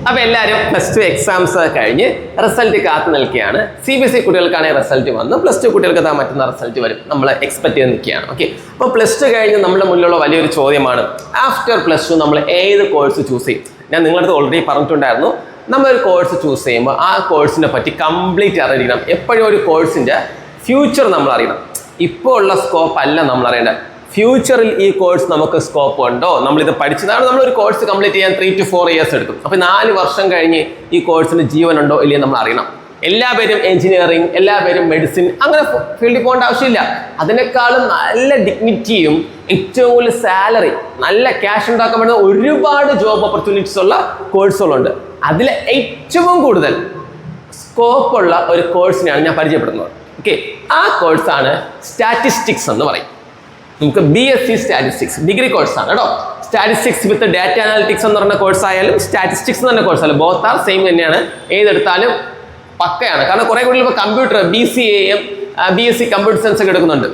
അപ്പോൾ എല്ലാവരും +2 എക്സാംസ് കഴിഞ്ഞ് റിസൾട്ട് കാത്തു നിൽക്കുകയാണ്. CBSE കുട്ടികൾക്കാണെങ്കിൽ റിസൾട്ട് വന്നു, +2 കുട്ടികൾക്ക് മറ്റന്നാൾ റിസൾട്ട് വരും. നമ്മൾ എക്സ്പെക്ട് ചെയ്ത് നിൽക്കുകയാണ്. ഓക്കെ, അപ്പോൾ +2 കഴിഞ്ഞ് നമ്മുടെ മുന്നിലുള്ള വലിയൊരു ചോദ്യമാണ്, ആഫ്റ്റർ +2 നമ്മൾ ഏത് കോഴ്സ് ചൂസ് ചെയ്യും? ഞാൻ നിങ്ങളുടെ അടുത്ത് ഓൾറെഡി പറഞ്ഞിട്ടുണ്ടായിരുന്നു, നമ്മളൊരു കോഴ്സ് ചൂസ് ചെയ്യുമ്പോൾ ആ കോഴ്സിനെ പറ്റി കംപ്ലീറ്റ് അറിയണം. എപ്പോഴും ഒരു കോഴ്സിൻ്റെ ഫ്യൂച്ചർ നമ്മൾ അറിയണം. ഇപ്പോൾ ഉള്ള സ്കോപ്പ് അല്ല നമ്മൾ അറിയേണ്ടത്, ഫ്യൂച്ചറിൽ ഈ കോഴ്സ് നമുക്ക് സ്കോപ്പ് ഉണ്ടോ, നമ്മളിത് പഠിച്ചതാണ്. നമ്മളൊരു കോഴ്സ് കംപ്ലീറ്റ് ചെയ്യാൻ 3 to 4 years എടുക്കും. അപ്പോൾ 4 വർഷം കഴിഞ്ഞ് ഈ കോഴ്സിന് ജീവനുണ്ടോ ഇല്ലയോ നമ്മൾ അറിയണം. എല്ലാവരും എഞ്ചിനീയറിംഗ്, എല്ലാവരും മെഡിസിൻ, അങ്ങനെ ഫീൽഡിൽ പോകേണ്ട ആവശ്യമില്ല. അതിനേക്കാളും നല്ല ഡിഗ്നിറ്റിയും ഏറ്റവും കൂടുതൽ സാലറി, നല്ല ക്യാഷ് ഉണ്ടാക്കാൻ പറ്റുന്ന ഒരുപാട് ജോബ് ഓപ്പർച്യൂണിറ്റീസ് ഉള്ള കോഴ്സുകളുണ്ട്. അതിൽ ഏറ്റവും കൂടുതൽ സ്കോപ്പുള്ള ഒരു കോഴ്സിനെയാണ് ഞാൻ പരിചയപ്പെടുന്നത്. ഓക്കെ, ആ കോഴ്സാണ് സ്റ്റാറ്റിസ്റ്റിക്സ് എന്ന് പറയും. നമുക്ക് BSc സ്റ്റാറ്റിസ്റ്റിക്സ് ഡിഗ്രി കോഴ്സാണ് കേട്ടോ. സ്റ്റാറ്റിസ്റ്റിക്സ് വിത്ത് ഡാറ്റ അനാലിറ്റിക്സ് എന്ന് പറഞ്ഞ കോഴ്സ് ആയാലും സ്റ്റാറ്റിസ്റ്റിക്സ് എന്ന് പറഞ്ഞ കോഴ്സായാലും ബോത്ത് ആർ സെയിം തന്നെയാണ്. ഏതെടുത്താലും പക്കയാണ്. കാരണം കുറേ കൂടുതൽ ഇപ്പോൾ കമ്പ്യൂട്ടർ BCAയും BSc കമ്പ്യൂട്ടർ സയൻസ് ഒക്കെ എടുക്കുന്നുണ്ട്.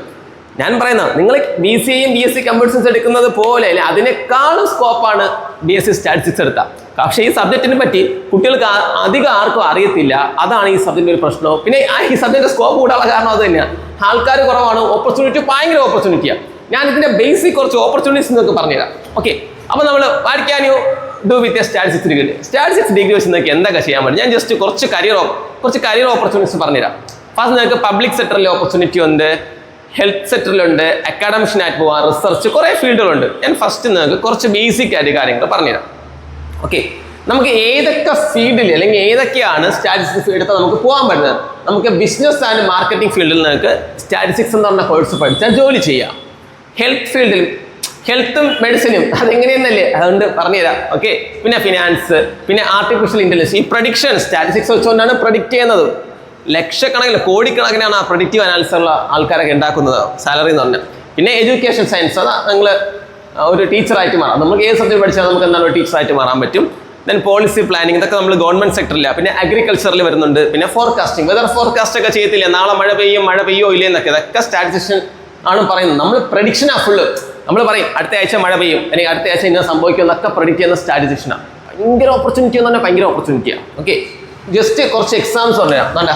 ഞാൻ പറയുന്നത് നിങ്ങൾ BCAയും BSc കമ്പ്യൂട്ടർ സയൻസ് എടുക്കുന്നത് പോലെ അല്ലെ, അതിനേക്കാളും സ്കോപ്പാണ് BSc സ്റ്റാറ്റിസ്റ്റിക്സ് എടുത്താൽ. പക്ഷേ ഈ സബ്ജക്റ്റിനെ പറ്റി കുട്ടികൾക്ക് അധികം ആർക്കും അറിയത്തില്ല. അതാണ് ഈ സബ്ജക്റ്റിൻ്റെ ഒരു പ്രശ്നവും. പിന്നെ ഈ സബ്ജക്റ്റിൻ്റെ സ്കോപ്പ് കൂടാനുള്ള കാരണം അത് തന്നെയാണ്. ആൾക്കാർ കുറവാണ്, ഓപ്പർച്യൂണിറ്റി ഭയങ്കര ഓപ്പർച്യൂണിറ്റിയാണ്. ഞാൻ ഇതിൻ്റെ ബേസിക് കുറച്ച് ഓപ്പർച്യൂണിറ്റീസ് നിങ്ങൾക്ക് പറഞ്ഞുതരാം. ഓക്കെ, അപ്പോൾ നമ്മൾ what can you do with statistics degree? Statistics degree വെച്ച് നിങ്ങൾക്ക് എന്തൊക്കെ ചെയ്യാൻ പറ്റും? ഞാൻ ജസ്റ്റ് കുറച്ച് കരിയർ ഓപ്പർച്യൂണിറ്റീസ് പറഞ്ഞുതരാം. ഫസ്റ്റ് നിങ്ങൾക്ക് പബ്ലിക് സെക്ടറിലെ ഓപ്പർച്യൂണിറ്റി ഉണ്ട്, ഹെൽത്ത് സെക്ടറിലുണ്ട്, അക്കാഡമിഷനായിട്ട് പോകാൻ, റിസർച്ച്, കുറേ ഫീൽഡുകളുണ്ട്. ഞാൻ ഫസ്റ്റ് നിങ്ങൾക്ക് കുറച്ച് ബേസിക് ആയിട്ട് കാര്യങ്ങൾ പറഞ്ഞുതരാം. ഓക്കെ, നമുക്ക് ഏതൊക്കെ ഫീൽഡിൽ അല്ലെങ്കിൽ ഏതൊക്കെയാണ് സ്റ്റാറ്റിസ്റ്റിക്സ് എടുത്താൽ നമുക്ക് പോകാൻ പറ്റുന്നത്? നമുക്ക് ബിസിനസ് ആൻഡ് മാർക്കറ്റിംഗ് ഫീൽഡിൽ നിങ്ങൾക്ക് സ്റ്റാറ്റിസ്റ്റിക്സ് എന്ന് പറഞ്ഞ കോഴ്സ് പഠിച്ചാൽ ജോലി ചെയ്യാം. ഹെൽത്ത് ഫീൽഡിലും, ഹെൽത്തും മെഡിസിനും അതെങ്ങനെയെന്നല്ലേ, അതുകൊണ്ട് പറഞ്ഞുതരാം. ഓക്കെ, പിന്നെ ഫിനാൻസ്, പിന്നെ ആർട്ടിഫിഷ്യൽ ഇൻ്റലിജൻസ്, ഈ പ്രഡിക്ഷൻ സ്റ്റാറ്റിസ്റ്റിക്സ് വെച്ചുകൊണ്ടാണ് പ്രഡിക്റ്റ് ചെയ്യുന്നത്. ലക്ഷക്കണക്കിന് കോടിക്കണക്കിനാണ് ആ പ്രഡിക്റ്റീവ് അനാലിസിസ് ഉള്ള ആൾക്കാരൊക്കെ ഉണ്ടാക്കുന്നത്, സാലറി എന്ന് പറഞ്ഞാൽ. പിന്നെ എഡ്യൂക്കേഷൻ സയൻസ്, അതാ നിങ്ങൾ ഒരു ടീച്ചറായിട്ട് മാറാം. നമുക്ക് ഏത് സബ്ജക്ട് പഠിച്ചാൽ നമുക്ക് എന്താണ് ഒരു ടീച്ചറായിട്ട് മാറാൻ പറ്റും. ദെൻ പോളിസി പ്ലാനിങ്, ഇതൊക്കെ നമ്മൾ ഗവൺമെന്റ് സെക്ടറില്ല. പിന്നെ അഗ്രികൾച്ചറിൽ വരുന്നുണ്ട്. പിന്നെ ഫോർകാസ്റ്റിംഗ്, വെതർ ഫോർകാസ്റ്റ് ഒക്കെ ചെയ്യത്തില്ല, നാളെ മഴ പെയ്യോ ഇല്ലേ എന്നൊക്കെ, ഇതൊക്കെ സ്റ്റാറ്റിസ്റ്റിഷ്യൻ ആണ് പറയുന്നത്. നമ്മൾ പ്രഡിക്ഷനാണ് ഫുള്ള്. നമ്മൾ പറയും അടുത്ത ആഴ്ച മഴ പെയ്യും, അല്ലെങ്കിൽ അടുത്ത ആഴ്ച ഇങ്ങനെ സംഭവിക്കും എന്നൊക്കെ പ്രഡിക്റ്റ് ചെയ്യുന്ന സ്റ്റാറ്റിസ്റ്റിഷ്യനാണ്. ഭയങ്കര ഓപ്പർച്യൂണിറ്റി എന്ന് പറഞ്ഞാൽ ഭയങ്കര ഓപ്പർച്യൂണിറ്റിയാണ്. ഓക്കെ, ജസ്റ്റ് കുറച്ച് എക്സാംസ് പറയാം. വേണ്ട,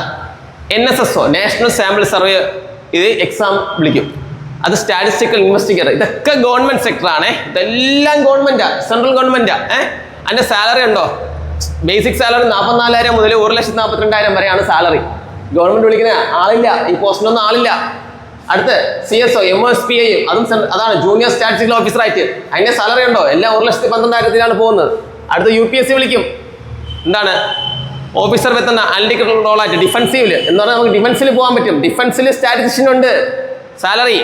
NSSO നാഷണൽ സാമ്പിൾ സർവേ, ഇത് എക്സാം വിളിക്കും. അത് സ്റ്റാറ്റിസ്റ്റിക്കൽ ഇൻവെസ്റ്റിഗേറ്റർ, ഇതൊക്കെ ഗവൺമെന്റ് സെക്ടറാണ്. ഇതെല്ലാം ഗവൺമെന്റാ, സെൻട്രൽ ഗവൺമെന്റാ. അതിന്റെ സാലറി ഉണ്ടോ? ബേസിക് സാലറി 44,000 മുതൽ 1,42,000 വരെയാണ് സാലറി. ഗവൺമെന്റ് വിളിക്കുന്ന ആളില്ല, ഈ പോസ്റ്റിനൊന്നും ആളില്ല. അടുത്ത് CSO MSPAയും, അതാണ് ജൂനിയർ സ്റ്റാറ്റിസ്റ്റിക്കൽ ഓഫീസർ ആയിട്ട്. അതിന്റെ സാലറി ഉണ്ടോ? എല്ലാം 1,12,000 പോകുന്നത്. അടുത്ത് UPSC വിളിക്കും. എന്താണ്? ഓഫീസർ വെത്തുന്ന അനലിറ്റിക്കൽ റോളായിട്ട് ഡിഫൻസീവില് എന്ന് പറഞ്ഞാൽ നമുക്ക് ഡിഫൻസിൽ പോകാൻ പറ്റും. ഡിഫൻസിൽ സ്റ്റാറ്റിസ്റ്റിഷ്യൻ ഉണ്ട്. സാലറി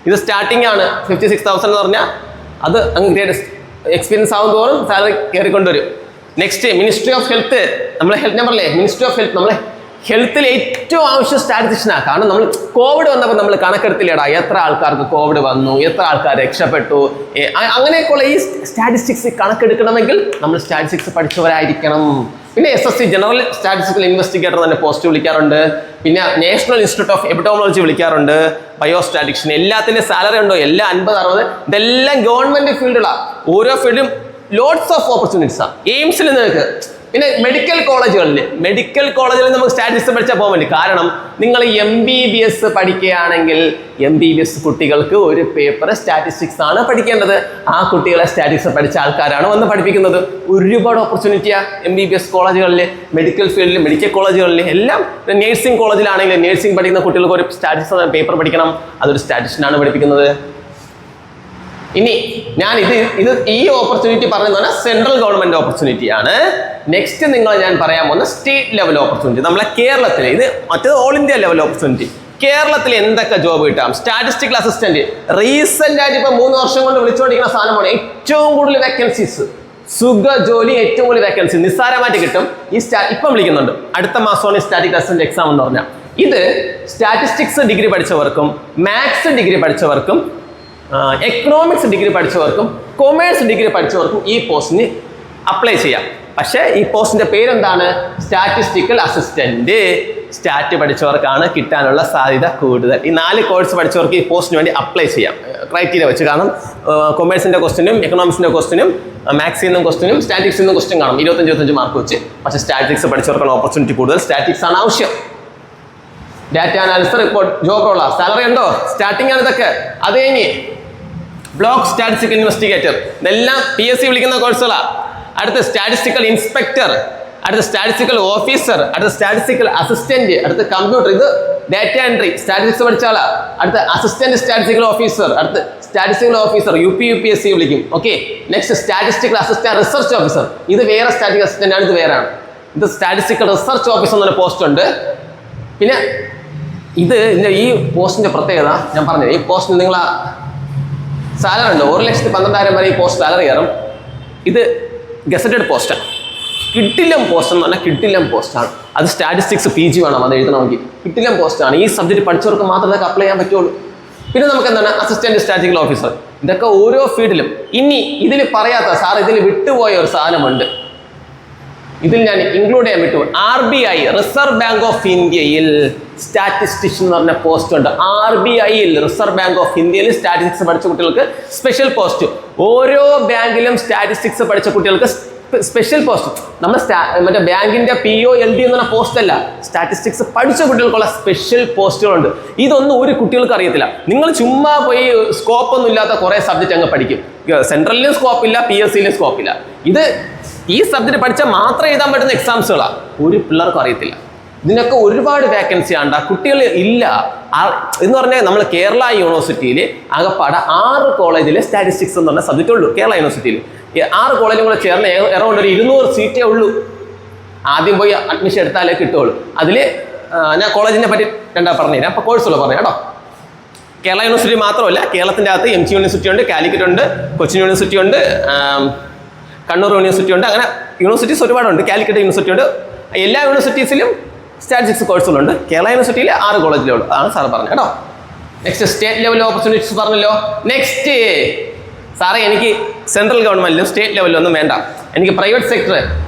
ഇത് സ്റ്റാർട്ടിംഗ് ആണ് 56,000 എന്ന് പറഞ്ഞാൽ അത് അങ്ങ് എക്സ്പീരിയൻസ് ആവും തോറും സാലറി കയറിക്കൊണ്ടുവരും. നെക്സ്റ്റ് മിനിസ്ട്രി ഓഫ് ഹെൽത്ത്, നമ്മളെ ഹെൽത്ത് നമ്പറില്ലേ, മിനിസ്ട്രി ഓഫ് ഹെൽത്ത്, നമ്മളെ ഹെൽത്തിൽ ഏറ്റവും ആവശ്യം സ്റ്റാറ്റിസ്റ്റിഷ്യനാണ്. കാരണം നമ്മൾ കോവിഡ് വന്നപ്പോൾ നമ്മൾ കണക്കെടുത്തില്ലേടാ, എത്ര ആൾക്കാർക്ക് കോവിഡ് വന്നു, എത്ര ആൾക്കാർ രക്ഷപ്പെട്ടു, അങ്ങനെയൊക്കെയുള്ള ഈ സ്റ്റാറ്റിസ്റ്റിക്സ് കണക്കെടുക്കണമെങ്കിൽ നമ്മൾ സ്റ്റാറ്റിസ്റ്റിക്സ് പഠിച്ചവരായിരിക്കണം. പിന്നെ SSC ജനറൽ സ്റ്റാറ്റിസ്റ്റിക്കൽ ഇൻവെസ്റ്റിഗേറ്റർ തന്നെ പോസ്റ്റ് വിളിക്കാറുണ്ട്. പിന്നെ നാഷണൽ ഇൻസ്റ്റിറ്റ്യൂട്ട് ഓഫ് എപ്പിഡോമോളജി വിളിക്കാറുണ്ട്. ബയോസ്റ്റാറ്റിക്സിന് എല്ലാത്തിൻ്റെ സാലറി ഉണ്ടോ? എല്ലാം 50-60. ഇതെല്ലാം ഗവൺമെന്റ് ഫീൽഡുകളാണ്. ഓരോ ഫീൽഡും ലോട്ട്സ് ഓഫ് ഓപ്പർച്യൂണിറ്റീസാണ്. എയിംസിൽ നിങ്ങൾക്ക്, പിന്നെ മെഡിക്കൽ കോളേജിൽ നമുക്ക് സ്റ്റാറ്റിസ്റ്റിക്സ് പഠിച്ചാൽ പോകാൻ പറ്റും. കാരണം നിങ്ങൾ MBBS പഠിക്കുകയാണെങ്കിൽ MBBS കുട്ടികൾക്ക് ഒരു പേപ്പർ സ്റ്റാറ്റിസ്റ്റിക്സ് ആണ് പഠിക്കേണ്ടത്. ആ കുട്ടികളെ സ്റ്റാറ്റിസ്റ്റിക്സ് പഠിച്ച ആൾക്കാരാണ് വന്ന് പഠിപ്പിക്കുന്നത്. ഒരുപാട് ഓപ്പർച്യൂണിറ്റിയാണ് MBBS കോളേജുകളിൽ, മെഡിക്കൽ ഫീൽഡിൽ, മെഡിക്കൽ കോളേജുകളിൽ എല്ലാം. നേഴ്സിംഗ് കോളേജിലാണെങ്കിൽ നേഴ്സിംഗ് പഠിക്കുന്ന കുട്ടികൾക്ക് ഒരു സ്റ്റാറ്റിസ്റ്റിക്സ് പേപ്പർ പഠിക്കണം, അതൊരു സ്റ്റാറ്റിസ്റ്റിഷ്യനാണ് പഠിപ്പിക്കുന്നത്. ഇനി ഞാൻ ഈ ഓപ്പർച്യൂണിറ്റി പറഞ്ഞത് സെൻട്രൽ ഗവൺമെന്റ് ഓപ്പർച്യൂണിറ്റി ആണ്. നെക്സ്റ്റ് ഞാൻ പറയാൻ പോകുന്ന സ്റ്റേറ്റ് ലെവൽ ഓപ്പർച്യൂണിറ്റി. നമ്മളെ കേരളത്തിൽ, ഇത് മറ്റേത് ഓൾ ഇന്ത്യ ലെവൽ ഓപ്പർച്യൂണിറ്റി. കേരളത്തിൽ എന്തൊക്കെ ജോബ് കിട്ടാം? സ്റ്റാറ്റിസ്റ്റിക്കൽ അസിസ്റ്റന്റ്, റീസെന്റ് ആയിട്ട് ഇപ്പൊ 3 വർഷം കൊണ്ട് വിളിച്ചുകൊണ്ടിരിക്കുന്ന സാധനമാണ്. ഏറ്റവും കൂടുതൽ വേക്കൻസീസ്, സുഖ ജോലി, ഏറ്റവും കൂടുതൽ വേക്കൻസി നിസ്സാരമായിട്ട് കിട്ടും. ഇപ്പം വിളിക്കുന്നുണ്ട്. അടുത്ത മാസമാണ് സ്റ്റാറ്റിക് അസിസ്റ്റന്റ് എക്സാം എന്ന് പറഞ്ഞാൽ. ഇത് സ്റ്റാറ്റിസ്റ്റിക്സ് ഡിഗ്രി പഠിച്ചവർക്കും, മാത്സ് ഡിഗ്രി പഠിച്ചവർക്കും, എക്കണോമിക്സ് ഡിഗ്രി പഠിച്ചവർക്കും, കൊമേഴ്സ് ഡിഗ്രി പഠിച്ചവർക്കും ഈ പോസ്റ്റിന് അപ്ലൈ ചെയ്യാം. പക്ഷേ ഈ പോസ്റ്റിന്റെ പേരെന്താണ്? Statistical assistant. സ്റ്റാറ്റ് പഠിച്ചവർക്കാണ് കിട്ടാനുള്ള സാധ്യത കൂടുതൽ. ഈ 4 കോഴ്സ് പഠിച്ചവർക്ക് ഈ പോസ്റ്റിന് വേണ്ടി അപ്ലൈ ചെയ്യാം. ക്രൈറ്റീരിയ വെച്ച്. കാരണം കൊമേഴ്സിൻ്റെ ക്വസ്റ്റിനും എക്കണോമിക്സിൻ്റെ ക്വസ്റ്റിനും മാത്സിൽ നിന്നും ക്വസ്റ്റിനും സ്റ്റാറ്റിക്സിൽ നിന്നും ക്വസ്റ്റ്യൻ കാണും 25 മാർക്ക് വെച്ച്. പക്ഷേ സ്റ്റാറ്റിക്സ് പഠിച്ചവർക്കാണ് ഓപ്പർച്യൂണിറ്റി കൂടുതൽ. സ്റ്റാറ്റിക്സ് ആണ് ആവശ്യം. ഡാറ്റ അനാലിസിസ്, റിപ്പോർട്ട്, ജോബ് റോളാ, സാലറി ഉണ്ടോ, സ്റ്റാർട്ടിംഗ് ആണ് ഇതൊക്കെ. അത് കഴിഞ്ഞ് ബ്ലോക്ക് സ്റ്റാറ്റിസ്റ്റിക്കൽ ഇൻവെസ്റ്റിഗേറ്റർ, ഇതെല്ലാം PSC വിളിക്കുന്ന കോഴ്സുകളാണ്. അടുത്ത സ്റ്റാറ്റിസ്റ്റിക്കൽ ഇൻസ്പെക്ടർ, അടുത്ത സ്റ്റാറ്റിസ്റ്റിക്കൽ ഓഫീസർ, അടുത്ത സ്റ്റാറ്റിസ്റ്റിക്കൽ അസിസ്റ്റന്റ്, അടുത്ത കമ്പ്യൂട്ടർ, ഇത് ഡാറ്റ എൻട്രി സ്റ്റാറ്റിസ്റ്റിക്സ് പഠിച്ച ആളാ. അടുത്ത അസിസ്റ്റന്റ് സ്റ്റാറ്റിസ്റ്റിക്കൽ ഓഫീസർ, അടുത്ത സ്റ്റാറ്റിസ്റ്റിക്കൽ ഓഫീസർ UPSC വിളിക്കും. Okay, next statistical assistant research officer, ഇത് വേറെ സ്റ്റാറ്റിസ്റ്റിക്കൽ അസിസ്റ്റന്റ് ആണ്, ഇത് വേറെയാണ്. ഇത് സ്റ്റാറ്റിസ്റ്റിക്കൽ റിസർച്ച് ഓഫീസർ എന്നൊരു പോസ്റ്റ് ഉണ്ട്. പിന്നെ ഇത് ഈ പോസ്റ്റിന്റെ പ്രത്യേകത ഞാൻ പറഞ്ഞത്, ഈ പോസ്റ്റിന് നിങ്ങൾ സാലറി ഉണ്ട് 1,12,000 വരെ ഈ പോസ്റ്റ് സാലറി കയറും. ഇത് ഗസറ്റഡ് പോസ്റ്റാണ്. കിട്ടില്ലം പോസ്റ്റ് എന്ന് പറഞ്ഞാൽ കിട്ടില്ലം പോസ്റ്റാണ്. അത് സ്റ്റാറ്റിസ്റ്റിക്സ് PG വേണം അത് എഴുതണമെങ്കിൽ. കിട്ടില്ലം പോസ്റ്റാണ്. ഈ സബ്ജക്റ്റ് പഠിച്ചവർക്ക് മാത്രമേ അപ്ലൈ ചെയ്യാൻ പറ്റുള്ളൂ. പിന്നെ നമുക്ക് എന്താണ് അസിസ്റ്റന്റ് സ്റ്റാറ്റിസ്റ്റിക്കൽ ഓഫീസർ. ഇതൊക്കെ ഓരോ ഫീൽഡിലും. ഇനി ഇതിൽ പറയാത്ത സാർ ഇതിൽ വിട്ടുപോയ ഒരു സാധനമുണ്ട്, ഇതിൽ ഞാൻ ഇൻക്ലൂഡ് ചെയ്യാൻ പറ്റും. RBI റിസർവ് ബാങ്ക് ഓഫ് ഇന്ത്യയിൽ സ്റ്റാറ്റിസ്റ്റിഷ്യൻ എന്ന് പറഞ്ഞ പോസ്റ്റ് ഉണ്ട്. RBIയിൽ റിസർവ് ബാങ്ക് ഓഫ് ഇന്ത്യയിൽ സ്റ്റാറ്റിസ്റ്റിക്സ് പഠിച്ച കുട്ടികൾക്ക് സ്പെഷ്യൽ പോസ്റ്റ്. ഓരോ ബാങ്കിലും സ്റ്റാറ്റിസ്റ്റിക്സ് പഠിച്ച കുട്ടികൾക്ക് സ്പെഷ്യൽ പോസ്റ്റ്. നമ്മൾ മറ്റേ ബാങ്കിന്റെ POLD എന്ന പോസ്റ്റ് അല്ല, സ്റ്റാറ്റിസ്റ്റിക്സ് പഠിച്ച കുട്ടികൾക്കുള്ള സ്പെഷ്യൽ പോസ്റ്റുകളുണ്ട്. ഇതൊന്നും ഒരു കുട്ടികൾക്ക് അറിയത്തില്ല. നിങ്ങൾ ചുമ്മാ പോയി സ്കോപ്പ് ഒന്നും ഇല്ലാത്ത കുറെ സബ്ജക്റ്റ് അങ്ങ് പഠിക്കും. സെൻട്രലിലും സ്കോപ്പ് ഇല്ല, PSCയിലും സ്കോപ്പ് ഇല്ല. ഇത് ഈ സബ്ജക്റ്റ് പഠിച്ചാൽ മാത്രം എഴുതാൻ പറ്റുന്ന എക്സാംസുകളാണ്. ഒരു പിള്ളേർക്കും അറിയത്തില്ല. ഇതിനൊക്കെ ഒരുപാട് വേക്കൻസി ആണ്. കുട്ടികൾ ഇല്ല എന്ന് പറഞ്ഞാൽ നമ്മൾ കേരള യൂണിവേഴ്സിറ്റിയിൽ ആകെപ്പാടെ 6 കോളേജിൽ സ്റ്റാറ്റിസ്റ്റിക്സ് എന്ന് പറഞ്ഞ സബ്ജക്റ്റ് ഉള്ളൂ. കേരള യൂണിവേഴ്സിറ്റിയിൽ 6 കോളേജും കൂടെ ചേർന്ന് അറൗണ്ട് ഒരു 200 സീറ്റേ ഉള്ളൂ. ആദ്യം പോയി അഡ്മിഷൻ എടുത്താലേ കിട്ടുള്ളൂ. അതിൽ ഞാൻ കോളേജിനെ പറ്റി രണ്ടാ പറഞ്ഞുതരാം. അപ്പോൾ കോഴ്സുള്ള പറഞ്ഞു കേട്ടോ. കേരള യൂണിവേഴ്സിറ്റി മാത്രമല്ല, കേരളത്തിൻ്റെ അകത്ത് MG യൂണിവേഴ്സിറ്റി ഉണ്ട്, കാലിക്കറ്റ് ഉണ്ട്, കൊച്ചിൻ യൂണിവേഴ്സിറ്റി ഉണ്ട്, കണ്ണൂർ യൂണിവേഴ്സിറ്റി ഉണ്ട്. അങ്ങനെ യൂണിവേഴ്സിറ്റീസ് ഒരുപാടുണ്ട്. കാലിക്കറ്റ് യൂണിവേഴ്സിറ്റി ഉണ്ട്. എല്ലാ യൂണിവേഴ്സിറ്റീസിലും സ്റ്റാറ്റിസ്റ്റിക്സ് കോഴ്സുകളുണ്ട്. കേരള യൂണിവേഴ്സിറ്റിയിൽ 6 കോളേജിലേ ഉള്ളൂ. അതാണ് സാറ് പറഞ്ഞത് കേട്ടോ. നെക്സ്റ്റ് സ്റ്റേറ്റ് ലെവൽ ഓപ്പർച്യൂണിറ്റീസ് പറഞ്ഞല്ലോ. നെക്സ്റ്റ് സാറേ എനിക്ക് സെൻട്രൽ ഗവൺമെന്റിലും സ്റ്റേറ്റ് ലെവലിലും ഒന്നും വേണ്ട, എനിക്ക് പ്രൈവറ്റ് സെക്ടർ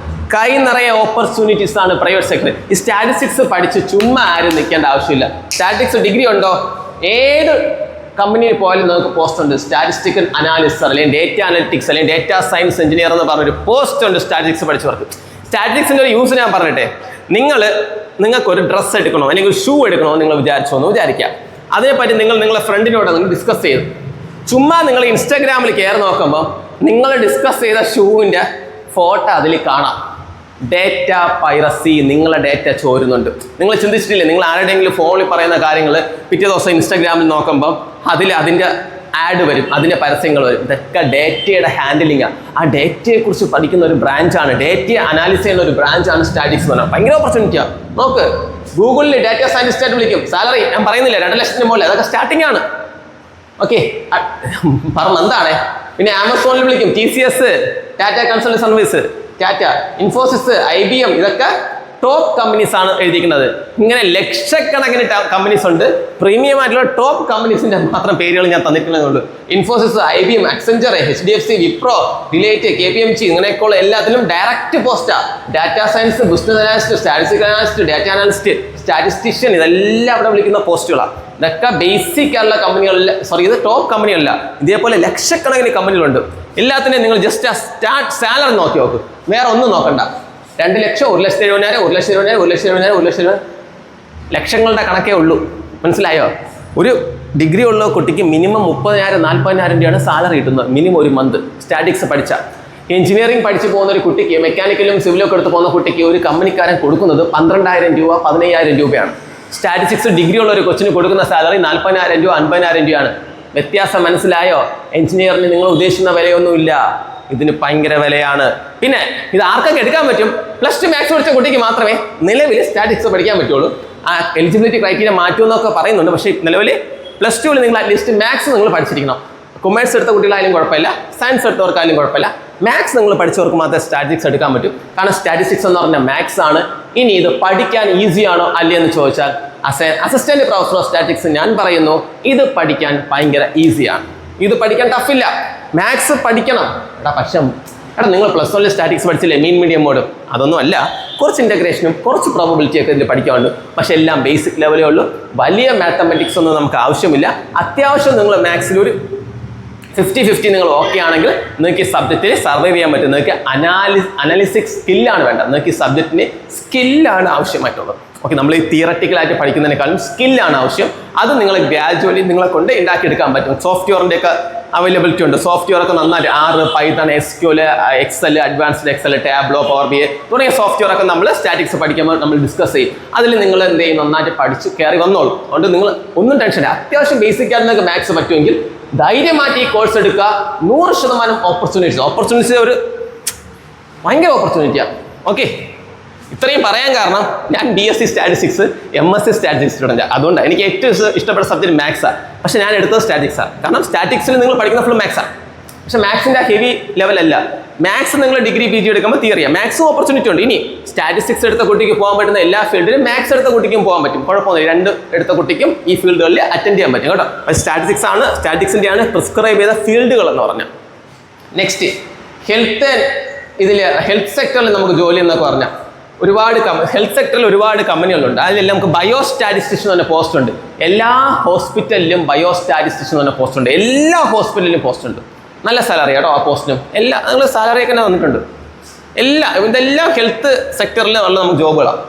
കൈ നിറയെ ഓപ്പർച്യൂണിറ്റീസ് ആണ് പ്രൈവറ്റ് സെക്ടർ. ഈ സ്റ്റാറ്റിസ്റ്റിക്സ് പഠിച്ച് ചുമ്മാ ആരും നിൽക്കേണ്ട ആവശ്യമില്ല. സ്റ്റാറ്റിസ്റ്റിക്സ് ഡിഗ്രി ഉണ്ടോ, ഏത് കമ്പനിയിൽ പോയാലും നമുക്ക് പോസ്റ്റ് ഉണ്ട്. സ്റ്റാറ്റിസ്റ്റിക്കൽ അനാലിസ്റ്റർ അല്ലെങ്കിൽ ഡേറ്റ അനലിറ്റിക്സ് അല്ലെങ്കിൽ ഡേറ്റ സയൻസ് എഞ്ചിനീയർ എന്ന് പറഞ്ഞൊരു പോസ്റ്റ് ഉണ്ട് സ്റ്റാറ്റിസ്റ്റിക്സ് പഠിച്ചവർക്ക്. സ്റ്റാറ്റിസ്റ്റിക്സിൻ്റെ ഒരു യൂസ് ഞാൻ പറഞ്ഞിട്ടെ, നിങ്ങൾക്കൊരു ഡ്രസ്സ് എടുക്കണോ അല്ലെങ്കിൽ ഒരു ഷൂ എടുക്കണോ നിങ്ങൾ വിചാരിച്ചോ എന്ന് വിചാരിക്കാം. അതിനെപ്പറ്റി നിങ്ങളുടെ ഫ്രണ്ടിനോട് നിങ്ങൾ ഡിസ്കസ് ചെയ്തു. ചുമ്മാ നിങ്ങൾ ഇൻസ്റ്റാഗ്രാമിൽ കയറി നോക്കുമ്പോൾ നിങ്ങൾ ഡിസ്കസ് ചെയ്ത ഷൂവിൻ്റെ ഫോട്ടോ അതിൽ കാണാം. ഡേറ്റ പൈറസി, നിങ്ങളെ ഡേറ്റ ചോരുന്നുണ്ട്. നിങ്ങൾ ചിന്തിച്ചിട്ടില്ലേ, നിങ്ങൾ ആരുടെയെങ്കിലും ഫോണിൽ പറയുന്ന കാര്യങ്ങൾ പിറ്റേ ദിവസം ഇൻസ്റ്റാഗ്രാമിൽ നോക്കുമ്പോൾ അതിൻ്റെ ആഡ് വരും, അതിൻ്റെ പരസ്യങ്ങൾ വരും. ഇതൊക്കെ ഡേറ്റയുടെ ഹാൻഡിലിംഗാണ്. ആ ഡേറ്റയെക്കുറിച്ച് പഠിക്കുന്ന ഒരു ബ്രാഞ്ചാണ്, ഡേറ്റയെ അനാലിസ് ചെയ്യുന്ന ഒരു ബ്രാഞ്ചാണ് സ്റ്റാറ്റിക്സ് എന്ന് പറഞ്ഞാൽ. ഭയങ്കര ഓപ്പർച്യൂണിറ്റിയാണ്. നോക്ക്, ഗൂഗിളിൽ ഡേറ്റ സയന്റിസ്റ്റായിട്ട് വിളിക്കും. സാലറി ഞാൻ പറയുന്നില്ല 2 ലക്ഷത്തിന് മുകളിൽ, അതൊക്കെ സ്റ്റാർട്ടിംഗ് ആണ്. ഓക്കെ, പറഞ്ഞ എന്താണ്. പിന്നെ ആമസോണിൽ വിളിക്കും, TCS, Tata consultancy service, Tata, Infosys, IBM, ഇതൊക്കെ ടോപ്പ് കമ്പനീസ് ആണ് എഴുതിയിരിക്കുന്നത്. ഇങ്ങനെ ലക്ഷക്കണക്കിന് കമ്പനീസ് ഉണ്ട്. പ്രീമിയം ആയിട്ടുള്ള ടോപ്പ് കമ്പനീസിന്റെ മാത്രം പേരുകൾ ഞാൻ തന്നിട്ടുള്ളതുകൊണ്ട് Infosys, IBM, Accenture, HDFC, Wipro, Deloitte, KPMG ഇങ്ങനെയൊക്കെയുള്ള എല്ലാത്തിലും ഡയറക്റ്റ് പോസ്റ്റാ. Data science, business analyst, statistical analyst, data analyst, statistician, ഇതെല്ലാം അവിടെ വിളിക്കുന്ന പോസ്റ്റുകളാണ്. ഇതൊക്കെ ബേസിക് ആയിട്ടുള്ള കമ്പനികളിൽ, ഇത് ടോപ്പ് കമ്പനിയല്ല. ഇതേപോലെ ലക്ഷക്കണക്കിന് കമ്പനികളുണ്ട്. എല്ലാത്തിനെയും നിങ്ങൾ ജസ്റ്റ് ആ സ്റ്റാർട്ട് സാലറി നോക്കി നോക്ക്, വേറെ ഒന്നും നോക്കണ്ട. 2 ലക്ഷം, 1,70,000, 1,70,000, 1,70,000, 1,70,000 ലക്ഷങ്ങളുടെ കണക്കേ ഉള്ളൂ. മനസ്സിലായോ? ഒരു ഡിഗ്രി ഉള്ള കുട്ടിക്ക് മിനിമം 30,000, 40,000 രൂപയാണ് സാലറി കിട്ടുന്നത് മിനിമം ഒരു മന്ത്. സ്റ്റാറ്റിക്സ് പഠിച്ച എഞ്ചിനീയറിംഗ് പഠിച്ചു പോകുന്ന ഒരു കുട്ടിക്ക്, മെക്കാനിക്കലും സിവിലും ഒക്കെ എടുത്ത് പോകുന്ന കുട്ടിക്ക് ഒരു കമ്പനിക്കാരൻ കൊടുക്കുന്നത് 12,000 രൂപ, 15,000 രൂപയാണ്. സ്റ്റാറ്റിസ്റ്റിക്സ് ഡിഗ്രി ഉള്ള ഒരു കൊച്ചിന് കൊടുക്കുന്ന സാലറി 40,000 രൂപ, 50,000 രൂപയാണ്. വ്യത്യാസം മനസ്സിലായോ? എഞ്ചിനീയറിന് നിങ്ങൾ ഉദ്ദേശിക്കുന്ന വിലയൊന്നുമില്ല, ഇതിന് ഭയങ്കര വിലയാണ്. പിന്നെ ഇത് ആർക്കൊക്കെ എടുക്കാൻ പറ്റും? +2 മാത്സ് പഠിച്ച കുട്ടിക്ക് മാത്രമേ നിലവിൽ സ്റ്റാറ്റിക്സ് പഠിക്കാൻ പറ്റുള്ളൂ. ആ എലിജിബിലിറ്റി ക്രൈറ്റീരിയ മാറ്റുമെന്നൊക്കെ പറയുന്നുണ്ട്. പക്ഷേ നിലവിൽ +2 നിങ്ങൾ അറ്റ്ലീസ്റ്റ് മാത്സ് നിങ്ങൾ പഠിച്ചിരിക്കണം. കൊമേഴ്സ് എടുത്ത കുട്ടികളായാലും കുഴപ്പമില്ല, സയൻസ് എടുത്തവർക്കായാലും കുഴപ്പമില്ല. മാത്സ് നിങ്ങൾ പഠിച്ചവർക്ക് മാത്രമേ സ്റ്റാറ്റിസ്റ്റിക്സ് എടുക്കാൻ പറ്റും. കാരണം സ്റ്റാറ്റിസ്റ്റിക്സ് എന്ന് പറഞ്ഞാൽ മാത്സ് ആണ്. ഇനി ഇത് പഠിക്കാൻ ഈസിയാണോ അല്ലേ എന്ന് ചോദിച്ചാൽ, അസിസ്റ്റന്റ് പ്രൊഫസർ ഓഫ് സ്റ്റാറ്റിക്സ് ഞാൻ പറയുന്നു, ഇത് പഠിക്കാൻ ഭയങ്കര ഈസിയാണ്. ഇത് പഠിക്കാൻ ടഫില്ല. മാത്സ് പഠിക്കണം പക്ഷേ നിങ്ങൾ +1 സ്റ്റാറ്റിക്സ് പഠിച്ചില്ലേ, മീൻ മീഡിയം മോഡും, അതൊന്നും അല്ല. കുറച്ച് ഇൻ്റഗ്രേഷനും കുറച്ച് പ്രോബബിലിറ്റി ഒക്കെ ഇതിൽ പഠിക്കാനുണ്ട്. പക്ഷെ എല്ലാം ബേസിക് ലെവലേ ഉള്ളൂ. വലിയ മാത്തമാറ്റിക്സ് ഒന്നും നമുക്ക് ആവശ്യമില്ല. അത്യാവശ്യം നിങ്ങൾ മാത്സിൽ ഒരു 50-50 നിങ്ങൾ ഓക്കെ ആണെങ്കിൽ നിങ്ങൾക്ക് ഈ സബ്ജക്റ്റിൽ സർവൈവ് ചെയ്യാൻ പറ്റും. നിങ്ങൾക്ക് അനാലിസിക് സ്കില്ലാണ് വേണ്ടത്. നിങ്ങൾക്ക് ഈ സബ്ജക്റ്റിന് സ്കില്ലാണ് ആവശ്യമായിട്ടുള്ളത്. ഓക്കെ, നമ്മൾ ഈ തിയററ്റിക്കലായിട്ട് പഠിക്കുന്നതിനേക്കാളും സ്കില്ലാണ് ആവശ്യം. അത് നിങ്ങൾ ഗ്രാജുവലി നിങ്ങളെ കൊണ്ട് ഉണ്ടാക്കിയെടുക്കാൻ പറ്റും. സോഫ്റ്റ്വെയറിൻ്റെ ഒക്കെ അവൈലബിലിറ്റി ഉണ്ട്. സോഫ്റ്റ്വെയർ ഒക്കെ നന്നായിട്ട് R, Python, SQL, Excel, advanced Excel, tableau, power BI തുടങ്ങിയ സോഫ്റ്റ്വെയർ ഒക്കെ നമ്മൾ സ്റ്റാറ്റിക്സ് പഠിക്കുമ്പോൾ നമ്മൾ ഡിസ്കസ് ചെയ്യും. അതിൽ നിങ്ങൾ എന്ത് ചെയ്യും, നന്നായിട്ട് പഠിച്ച് കയറി വന്നോളൂ. അതുകൊണ്ട് നിങ്ങൾ ഒന്നും ടെൻഷൻ. അത്യാവശ്യം ബേസിക് ആയിട്ട് നിങ്ങൾക്ക് മാത്സ് പറ്റുമെങ്കിൽ ധൈര്യമായിട്ട് ഈ കോഴ്സ് എടുക്കുക. 100% ഓപ്പർച്യൂണിറ്റീസ് ഒരു ഭയങ്കര ഓപ്പർച്യൂണിറ്റിയാണ്. ഓക്കെ, ഇത്രയും പറയാൻ കാരണം ഞാൻ BSc statistics, MSc statistics student. അതുകൊണ്ടാണ് എനിക്ക് ഏറ്റവും ഇഷ്ടപ്പെട്ട സബ്ജക്ട് മാത്സാണ്. പക്ഷേ ഞാൻ എടുത്തത് സ്റ്റാറ്റിക്സാണ്. കാരണം സ്റ്റാറ്റിക്സിൽ നിങ്ങൾ പഠിക്കുന്ന ഫുൾ മാത്സാണ്. പക്ഷേ മാത്സിൻ്റെ ഹെവി ലെവലല്ല. മാത്സ് നിങ്ങൾ ഡിഗ്രി PG എടുക്കുമ്പോൾ തിയറിയാണ്. മാത്സും ഓപ്പർച്യൂണിറ്റി ഉണ്ട്. ഇനി സ്റ്റാറ്റിസ്റ്റിക്സ് എടുത്ത കുട്ടിക്ക് പോകാൻ പറ്റുന്ന എല്ലാ ഫീൽഡിലും മാത്സ് എടുത്ത കുട്ടിക്കും പോകാൻ പറ്റും. കുഴപ്പമൊന്നുമില്ല. 2 എടുത്ത കുട്ടിക്കും ഈ ഫീൽഡുകളിൽ അറ്റൻഡ് ചെയ്യാൻ പറ്റും കേട്ടോ. സ്റ്റാറ്റിക്സിൻ്റെയാണ് പ്രിസ്ക്രൈബ് ചെയ്ത ഫീൽഡുകൾ എന്ന് പറഞ്ഞാൽ. നെക്സ്റ്റ് ഹെൽത്ത് സെക്ടറിൽ നമുക്ക് ജോലി എന്നൊക്കെ പറഞ്ഞാൽ ഹെൽത്ത് സെക്ടറിൽ ഒരുപാട് കമ്പനികളുണ്ട്. അതിലെല്ലാം നമുക്ക് ബയോസ്റ്റാറ്റിസ്റ്റിക്സ് എന്ന് പറഞ്ഞ പോസ്റ്റ് ഉണ്ട്. എല്ലാ ഹോസ്പിറ്റലിലും ബയോസ്റ്റാറ്റിസ്റ്റിക്സ് എന്ന് പറഞ്ഞ പോസ്റ്റ് ഉണ്ട്. എല്ലാ ഹോസ്പിറ്റലിലും പോസ്റ്റ് ഉണ്ട്. നല്ല സാലറി കേട്ടോ ആ പോസ്റ്റിനും. നിങ്ങൾ സാലറിയൊക്കെ തന്നെ വന്നിട്ടുണ്ട്. ഇതെല്ലാം ഹെൽത്ത് സെക്ടറിൽ ഉള്ള നമുക്ക് ജോബുകളാണ്.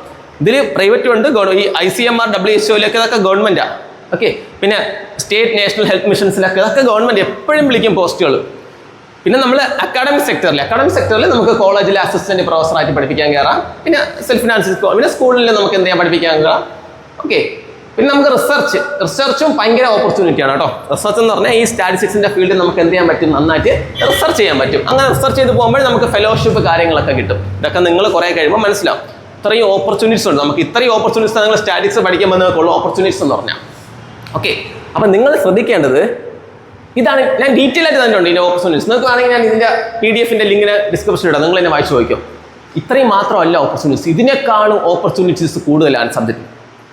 ഇതിൽ പ്രൈവറ്റും ഉണ്ട്. ഈ ICMR, WHO ഇതൊക്കെ ഗവൺമെൻറ്റാണ്. ഓക്കെ, പിന്നെ സ്റ്റേറ്റ് നാഷണൽ ഹെൽത്ത് മിഷൻസിലൊക്കെ ഇതൊക്കെ ഗവൺമെൻറ് എപ്പോഴും വിളിക്കും പോസ്റ്റുകൾ. പിന്നെ നമ്മൾ അക്കാഡമിക് സെക്ടറിൽ നമുക്ക് കോളേജിൽ അസിസ്റ്റന്റ് പ്രൊഫസറായിട്ട് പഠിപ്പിക്കാൻ കയറാം. പിന്നെ സെൽഫ് ഫിനാൻസ്, പിന്നെ സ്കൂളിൽ നമുക്ക് എന്ത് ചെയ്യാൻ പഠിപ്പിക്കാൻ കയറാം. ഓക്കെ, പിന്നെ നമുക്ക് റിസർച്ചും ഭയങ്കര ഓപ്പർച്യൂണിറ്റിയാണ് കേട്ടോ. റിസർച്ച് എന്ന് പറഞ്ഞാൽ ഈ സ്റ്റാറ്റിസ്റ്റിക്സിന്റെ ഫീൽഡിൽ നമുക്ക് എന്ത് ചെയ്യാൻ പറ്റും, നന്നായിട്ട് റിസർച്ച് ചെയ്യാൻ പറ്റും. അങ്ങനെ റിസർച്ച് ചെയ്ത് പോകുമ്പോൾ നമുക്ക് ഫെലോഷിപ്പ് കാര്യങ്ങളൊക്കെ കിട്ടും. ഇതൊക്കെ നിങ്ങൾ കുറേ കഴിയുമ്പോൾ മനസ്സിലാവും. ഇത്രയും ഓപ്പർച്യൂണിറ്റീസ് ഉണ്ട്. നമുക്ക് ഇത്രയും ഓപ്പർച്യൂണിറ്റീസ് നിങ്ങൾ സ്റ്റാറ്റിക്സ് പഠിക്കുമ്പോൾ നിങ്ങൾക്കുള്ള ഓപ്പർച്യൂണിറ്റീസ് എന്ന് പറഞ്ഞാൽ. ഓക്കെ, അപ്പം നിങ്ങൾ ശ്രദ്ധിക്കേണ്ടത് ഇതാണ്. ഞാൻ ഡീറ്റെയിൽ ആയിട്ട് തന്നെ ഉണ്ട് ഇതിൻ്റെ ഓപ്പർച്യൂണിറ്റീസ്. നിങ്ങൾക്ക് വേണമെങ്കിൽ ഞാൻ ഇതിൻ്റെ PDF-ന്റെ ലിങ്കിന് ഡിസ്ക്രിപ്ഷൻ ഇടാം. നിങ്ങൾ എന്നെ വായിച്ചു നോക്കും. ഇത്രയും മാത്രമല്ല ഓപ്പർച്യൂണിറ്റീസ്, ഇതിനേക്കാളും ഓപ്പർച്യൂണിറ്റീസ് കൂടുതലാണ് സബ്ജക്റ്റ്.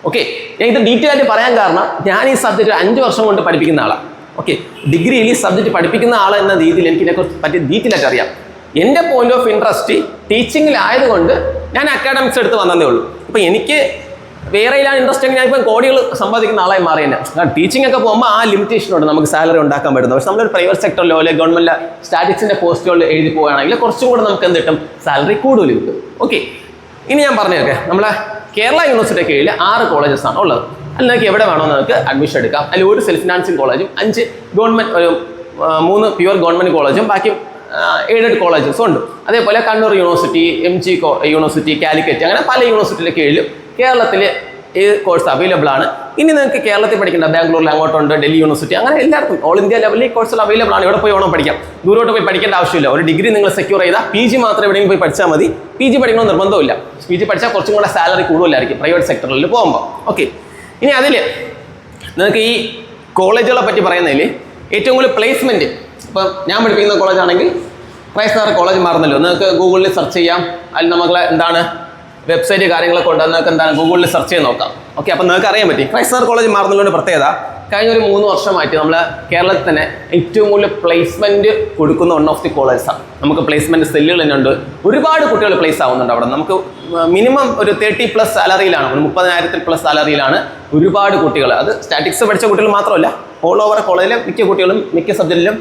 ഓക്കെ, ഞാൻ ഇത് ഡീറ്റെയിൽ ആയിട്ട് പറയാൻ കാരണം ഞാൻ ഈ സബ്ജക്റ്റ് 5 വർഷം കൊണ്ട് പഠിപ്പിക്കുന്ന ആളാണ്. ഓക്കെ, ഡിഗ്രിയിൽ ഈ സബ്ജക്റ്റ് പഠിപ്പിക്കുന്ന ആൾ എന്ന രീതിയിൽ എനിക്ക് ഇതിനെക്കുറിച്ച് പറ്റി ഡീറ്റെയിൽ ആയിട്ട് അറിയാം. എൻ്റെ പോയിന്റ് ഓഫ് ഇൻട്രസ്റ്റ് ടീച്ചിങ്ങിലായതുകൊണ്ട് ഞാൻ അക്കാഡമിക്സ് എടുത്ത് വന്നതേ ഉള്ളൂ. അപ്പോൾ എനിക്ക് വേറെയിലാണ് ഇൻട്രസ്റ്റ് എങ്കിൽ ഞാനിപ്പോൾ കോടികൾ സമ്പാദിക്കുന്ന ആളായി മാറി തന്നെ. കാരണം ടീച്ചിങ് ഒക്കെ പോകുമ്പോൾ ആ ലിമിറ്റേഷൻ ഉണ്ട്, നമുക്ക് സാലറി ഉണ്ടാക്കാൻ പറ്റുന്നത്. പക്ഷെ നമ്മളൊരു പ്രൈവറ്റ് സെക്ടറിലോ അല്ലെങ്കിൽ ഗവൺമെൻറ് സ്റ്റാറ്റിക്സിൻ്റെ പോസ്റ്റുകളിൽ എഴുതി പോവുകയാണെങ്കിൽ കുറച്ചും കൂടെ നമുക്ക് എന്ത് കിട്ടും, സാലറി കൂടുതൽ കിട്ടും. ഓക്കെ, ഇനി ഞാൻ പറഞ്ഞേക്കെ നമ്മളെ കേരള യൂണിവേഴ്സിറ്റി കീഴിൽ 6 കോളേജസ് ആണ് ഉള്ളത്. അതിൽ നിങ്ങൾക്ക് എവിടെ വേണമെന്ന് നിങ്ങൾക്ക് അഡ്മിഷൻ എടുക്കാം. അതിൽ ഒരു സെൽഫ് ഫിനാൻസിങ് കോളേജും 5 ഗവൺമെൻറ് 3 പ്യുവർ ഗവൺമെൻറ് കോളേജും ബാക്കി എയ്ഡഡ് കോളേജസും ഉണ്ട്. അതേപോലെ Kannur university, MG university, Calicut, അങ്ങനെ പല യൂണിവേഴ്സിറ്റിയുടെ കീഴിലും കേരളത്തിൽ ഈ കോഴ്സ് അവൈലബിൾ ആണ്. ഇനി നിങ്ങൾക്ക് കേരളത്തിൽ പഠിക്കേണ്ട ബാംഗ്ലൂരിൽ അങ്ങോട്ടുണ്ട്, ഡൽഹി യൂണിവേഴ്സിറ്റി, അങ്ങനെ എല്ലാവർക്കും ഓൾ ഇന്ത്യ ലെവലിൽ ഈ കോഴ്സുകൾ അവൈലബിൾ ആണ്. ഇവിടെ പോയി വേണം പഠിക്കാം. ദൂരോട്ട് പോയി പഠിക്കേണ്ട ആവശ്യമില്ല. ഒരു ഡിഗ്രി നിങ്ങൾ സെക്യൂർ ചെയ്താൽ PG മാത്രം എവിടെയെങ്കിലും പോയി പഠിച്ചാൽ മതി. PG പഠിക്കണമെന്ന് നിർബന്ധമില്ല. PG പഠിച്ചാൽ കുറച്ചും കൂടെ സാലറി കൂടുതലായിരിക്കും പ്രൈവറ്റ് സെക്ടറിൽ പോകുമ്പോൾ. ഓക്കെ, ഇനി അതിൽ നിങ്ങൾക്ക് ഈ കോളേജുകളെ പറ്റി പറയുന്നതിൽ ഏറ്റവും കൂടുതൽ പ്ലേസ്മെൻറ്റ്, ഇപ്പം ഞാൻ പഠിപ്പിക്കുന്ന കോളേജാണെങ്കിൽ ക്രൈസ്റ്റ് നഗർ കോളേജ് മാറുന്നല്ലോ. നിങ്ങൾക്ക് ഗൂഗിളിൽ സെർച്ച് ചെയ്യാം. അതിൽ നമ്മളെ എന്താണ് വെബ്സൈറ്റ് കാര്യങ്ങളൊക്കെ ഉണ്ട്. നിങ്ങൾക്ക് എന്താണ് ഗൂഗിളിൽ സെർച്ച് ചെയ്ത് നോക്കാം. ഓക്കെ, അപ്പം നിങ്ങൾക്ക് അറിയാൻ പറ്റി ക്രൈസ്റ്റ് നഗർ കോളേജ് മാറുന്നതിൻ്റെ പ്രത്യേകത കഴിഞ്ഞ ഒരു 3 വർഷമായിട്ട് നമ്മൾ കേരളത്തിൽ തന്നെ ഏറ്റവും കൂടുതൽ പ്ലേസ്മെൻറ്റ് കൊടുക്കുന്ന വൺ ഓഫ് ദി കോളേജസാണ്. നമുക്ക് പ്ലേസ്മെൻറ്റ് സെല്ലുകൾ തന്നെ ഉണ്ട്. ഒരുപാട് കുട്ടികൾ പ്ലേസ് ആവുന്നുണ്ട് അവിടെ. നമുക്ക് മിനിമം ഒരു 30+ സാലറിയിലാണ്, ഒരു 30,000+ സാലറിയിലാണ് ഒരുപാട് കുട്ടികൾ. അത് സ്റ്റാറ്റിക്സ് പഠിച്ച കുട്ടികൾ മാത്രമല്ല, ഓൾ ഓവർ കോളേജിലെ മിക്ക കുട്ടികളും മിക്ക സബ്ജക്റ്റിലും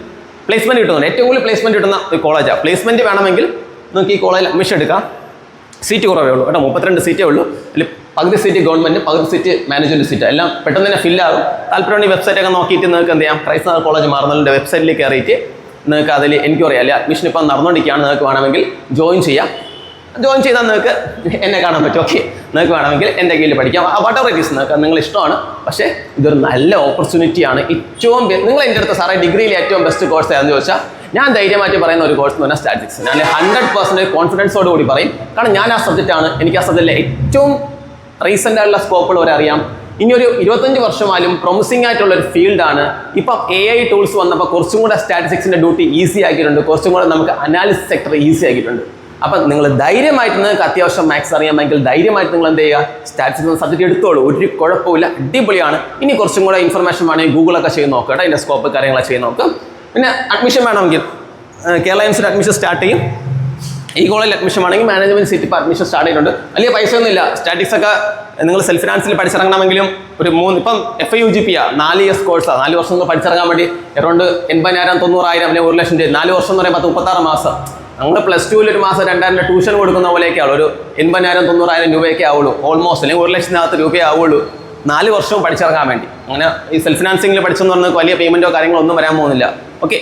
പ്ലേസ്മെൻറ്റ് കിട്ടുന്നുണ്ട്. ഏറ്റവും കൂടുതൽ പ്ലേസ്മെൻറ്റ് കിട്ടുന്ന ഒരു കോളേജാണ്. പ്ലേസ്മെൻറ്റ് വേണമെങ്കിൽ നിങ്ങൾക്ക് ഈ കോളേജിൽ അഡ്മിഷൻ എടുക്കാം. സീറ്റ് കുറവേ ഉള്ളൂ കേട്ടോ, 32 സീറ്റേ ഉള്ളൂ. അതിൽ പകുതി സീറ്റ് ഗവൺമെൻറ്, പകുതി സീറ്റ് മാനേജ്മെൻറ്റ് സീറ്റ്. എല്ലാം പെട്ടെന്ന് തന്നെ ഫില്ലാകും. താല്പര്യമുണ്ടെങ്കിൽ വെബ്സൈറ്റൊക്കെ നോക്കിയിട്ട് നിങ്ങൾക്ക് എന്ത് ചെയ്യാം, ക്രൈസ്റ്റ് നഗർ കോളേജ് മാറുന്നതിൻ്റെ വെബ്സൈറ്റിൽ കയറിയിട്ട് നിങ്ങൾക്ക് അതിൽ എൻക്വയറി അല്ലെ അഡ്മിഷൻ ഇപ്പം നടന്നുകൊണ്ടിരിക്കുകയാണ്. നിങ്ങൾക്ക് വേണമെങ്കിൽ ജോയിൻ ചെയ്യാം. ജോയിൻ ചെയ്താൽ നിങ്ങൾക്ക് എന്നെ കാണാൻ പറ്റും. ഓക്കെ, നിങ്ങൾക്ക് വേണമെങ്കിൽ എൻ്റെ കീഴിൽ പഠിക്കാം. വാട്ട് എവർ ഇറ്റ് ഈസ്, നിങ്ങൾക്ക് നിങ്ങൾ ഇഷ്ടമാണ്. പക്ഷേ ഇതൊരു നല്ല ഓപ്പർച്യൂണിറ്റിയാണ്. ഏറ്റവും നിങ്ങൾ എൻ്റെ അടുത്ത് സാറേ ഡിഗ്രിയിൽ ഏറ്റവും ബെസ്റ്റ് കോഴ്സ് ഏതെന്ന് ചോദിച്ചാൽ ഞാൻ ധൈര്യമായിട്ട് പറയുന്ന ഒരു കോഴ്സ് എന്ന് പറഞ്ഞാൽ സ്റ്റാറ്റിക്സ്. ഞാൻ 100% കോൺഫിഡൻസോട് കൂടി പറയും. കാരണം ഞാൻ ആ സബ്ജക്റ്റാണ്, എനിക്ക് ആ സബ്ജക്റ്റിലെ ഏറ്റവും റീസെൻ്റ് ആയിട്ടുള്ള സ്കോപ്പുകൾ വരെ അറിയാം. ഇനിയൊരു 25 വർഷമായാലും പ്രൊമിസിംഗ് ആയിട്ടുള്ളൊരു ഫീൽഡാണ്. ഇപ്പം AI ടൂൾസ് വന്നപ്പോൾ കുറച്ചും കൂടെ സ്റ്റാറ്റിസ്റ്റിക്സിൻ്റെ ഡ്യൂട്ടി ഈസി ആക്കിയിട്ടുണ്ട്. കുറച്ചും കൂടെ നമുക്ക് അനാലിസിസ് സെക്ടർ ഈസി ആക്കിയിട്ടുണ്ട്. അപ്പം നിങ്ങൾ ധൈര്യമായിട്ട് നിങ്ങൾക്ക് അത്യാവശ്യം മാത്സ് അറിയാമെങ്കിൽ ധൈര്യമായിട്ട് നിങ്ങൾ എന്ത് ചെയ്യുക, സ്റ്റാറ്റിസ്റ്റിക്സ് സബ്ജക്റ്റ് എടുത്തോളൂ. ഒരു കുഴപ്പമില്ല, അടിപൊളിയാണ്. ഇനി കുറച്ചും കൂടെ ഇൻഫർമേഷൻ വേണമെങ്കിൽ ഗൂഗിളൊക്കെ ചെയ്ത് നോക്കുക കേട്ടോ. അതിൻ്റെ സ്കോപ്പ് കാര്യങ്ങളൊക്കെ ചെയ്ത് നോക്കാം. പിന്നെ അഡ്മിഷൻ വേണമെങ്കിൽ കേരള യൂണിവേഴ്സിറ്റി അഡ്മിഷൻ സ്റ്റാർട്ട് ചെയ്യും. ഈ കോളേജിൽ അഡ്മിഷൻ ആണെങ്കിൽ മാനേജ്മെന്റ് സീറ്റ് ഇപ്പോൾ അഡ്മിഷൻ സ്റ്റാർട്ട് ചെയ്തിട്ടുണ്ട്. വലിയ പൈസ ഒന്നുമില്ല. സ്റ്റാറ്റിക്സ് ഒക്കെ നിങ്ങൾ സെൽഫ് ഫിനാൻസിൽ പഠിച്ചിറങ്ങണമെങ്കിലും ഒരു 3 ഇപ്പം FIUGP 4 ഇയേഴ്സ് കോഴ്സാണ്. 4 വർഷം പഠിച്ചിറങ്ങാൻ വേണ്ടി അറൗണ്ട് 80,000 90,000 അല്ലെങ്കിൽ 1 ലക്ഷം രൂപ. 4 വർഷം എന്ന് പറയുമ്പോൾ 36 മാസം. നമ്മൾ +2 ഒരു മാസം 2,000 ട്യൂഷൻ കൊടുക്കുന്ന പോലെയൊക്കെ ആവുള്ളൂ. ഒരു 80,000 90,000 രൂപയൊക്കെ ആവുള്ളൂ ഓൾമോസ്റ്റ്, അല്ലെങ്കിൽ 1 ലക്ഷത്തിനകത്ത് രൂപയേ ആവുള്ളൂ 4 വർഷവും പഠിച്ചിറങ്ങാൻ വേണ്ടി. അങ്ങനെ ഈ സെൽഫ് ഫിനാൻസിങ്ങിൽ പഠിച്ചെന്ന് പറഞ്ഞാൽ വലിയ പേയ്മെൻറ്റോ കാര്യങ്ങളോ ഒന്നും വരാൻ പോകുന്നില്ല. ഓക്കെ,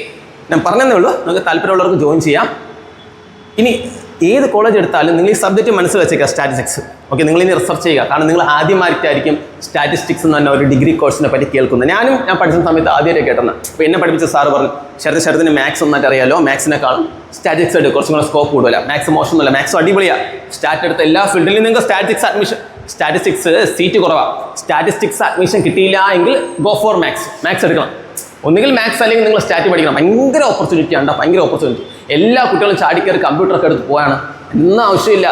ഞാൻ പറഞ്ഞതേ ഉള്ളൂ. നിങ്ങൾക്ക് താല്പര്യമുള്ളവർക്ക് ജോയിൻ ചെയ്യാം. ഇനി ഏത് കോളേജ് എടുത്താലും നിങ്ങൾ ഈ സബ്ജക്റ്റ് മനസ്സിൽ വെച്ചേക്കുക, സ്റ്റാറ്റിസ്റ്റിക്സ്. ഓക്കെ, നിങ്ങൾ ഇനി റിസർച്ച് ചെയ്യുക. കാരണം നിങ്ങൾ ആദ്യമായിട്ടായിരിക്കും സ്റ്റാറ്റിസ്റ്റിക്സ് എന്ന് പറഞ്ഞ ഒരു ഡിഗ്രി കോഴ്സിനെ പറ്റി കേൾക്കുന്നത്. ഞാൻ പഠിച്ച സമയത്ത് ആദ്യമായിട്ട് കേട്ടെന്ന്. അപ്പോൾ എന്നെ പഠിപ്പിച്ച സാറ് പറഞ്ഞു, ശരത്തിന് മാത്സ് ഒന്നായിട്ട് അറിയാലോ, മാത്സിനേക്കാളും സ്റ്റാറ്റിക്സ് എടുക്കും, കുറച്ചും കൂടെ സ്കോപ്പ് കൂടുതല. മാത്സ് മോശമൊന്നുമില്ല, മാത്സ് അടിപൊളിയാണ്. സ്റ്റാറ്റ് എടുത്ത എല്ലാ ഫീൽഡിലും നിങ്ങൾക്ക് സ്റ്റാറ്റിസ്റ്റിക്സ് സീറ്റ് കുറവാണ്. സ്റ്റാറ്റിസ്റ്റിക്സ് അഡ്മിഷൻ കിട്ടിയില്ല എങ്കിൽ ഗോ ഫോർ മാത്സ് എടുക്കണം. ഒന്നുകിൽ മാത്സ് അല്ലെങ്കിൽ നിങ്ങൾ സ്റ്റാറ്റ് പഠിക്കണം. ഭയങ്കര ഓപ്പർച്യൂണിറ്റി ആണ്, ഭയങ്കര ഓപ്പർച്യൂണിറ്റി. എല്ലാ കുട്ടികളും ചാടിക്കയറി കമ്പ്യൂട്ടറൊക്കെ എടുത്ത് പോയാണ്. ഒന്നും ആവശ്യമില്ല.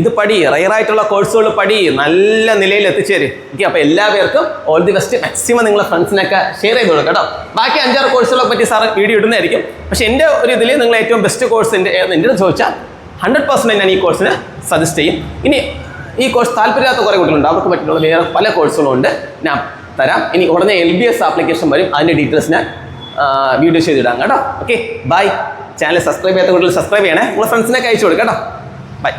ഇത് പടി, റയറായിട്ടുള്ള കോഴ്സുകൾ പടി, നല്ല നിലയിൽ എത്തിച്ചേരും. ഓക്കെ, അപ്പോൾ എല്ലാ പേർക്കും ഓൾ ദി ബെസ്റ്റ്. മാക്സിമം നിങ്ങളെ ഫ്രണ്ട്സിനൊക്കെ ഷെയർ ചെയ്ത് കൊടുക്കുക കേട്ടോ. ബാക്കി 5-6 കോഴ്സുകളെ പറ്റി സാർ വീഡിയോ ഇടുന്നതായിരിക്കും. പക്ഷേ എൻ്റെ ഒരു ഇതിൽ നിങ്ങൾ ഏറ്റവും ബെസ്റ്റ് കോഴ്സ് എൻ്റെ ചോദിച്ചാൽ 100% ഞാൻ ഈ കോഴ്സിന് സജസ്റ്റ് ചെയ്യും. ഇനി ഈ കോഴ്സ് താല്പര്യമില്ലാത്ത കുറേ കുട്ടികളുണ്ട്, അവർക്ക് പറ്റിയിട്ടുള്ള വേറെ പല കോഴ്സുകളും ഉണ്ട്, ഞാൻ തരാം. ഇനി ഉടനെ LBS ആപ്ലിക്കേഷൻ വരും, അതിൻ്റെ ഡീറ്റെയിൽസ് ഞാൻ വീഡിയോ ചെയ്തിടാം കേട്ടോ. Okay, by. ചാനൽ സബ്സ്ക്രൈബ് ചെയ്യാത്ത കുട്ടികൾ സബ്സ്ക്രൈബ് ചെയ്യണേ. നിങ്ങളുടെ ഫ്രണ്ട്സിനൊക്കെ അയച്ചു കൊടുക്കാം കേട്ടോ. ബൈ.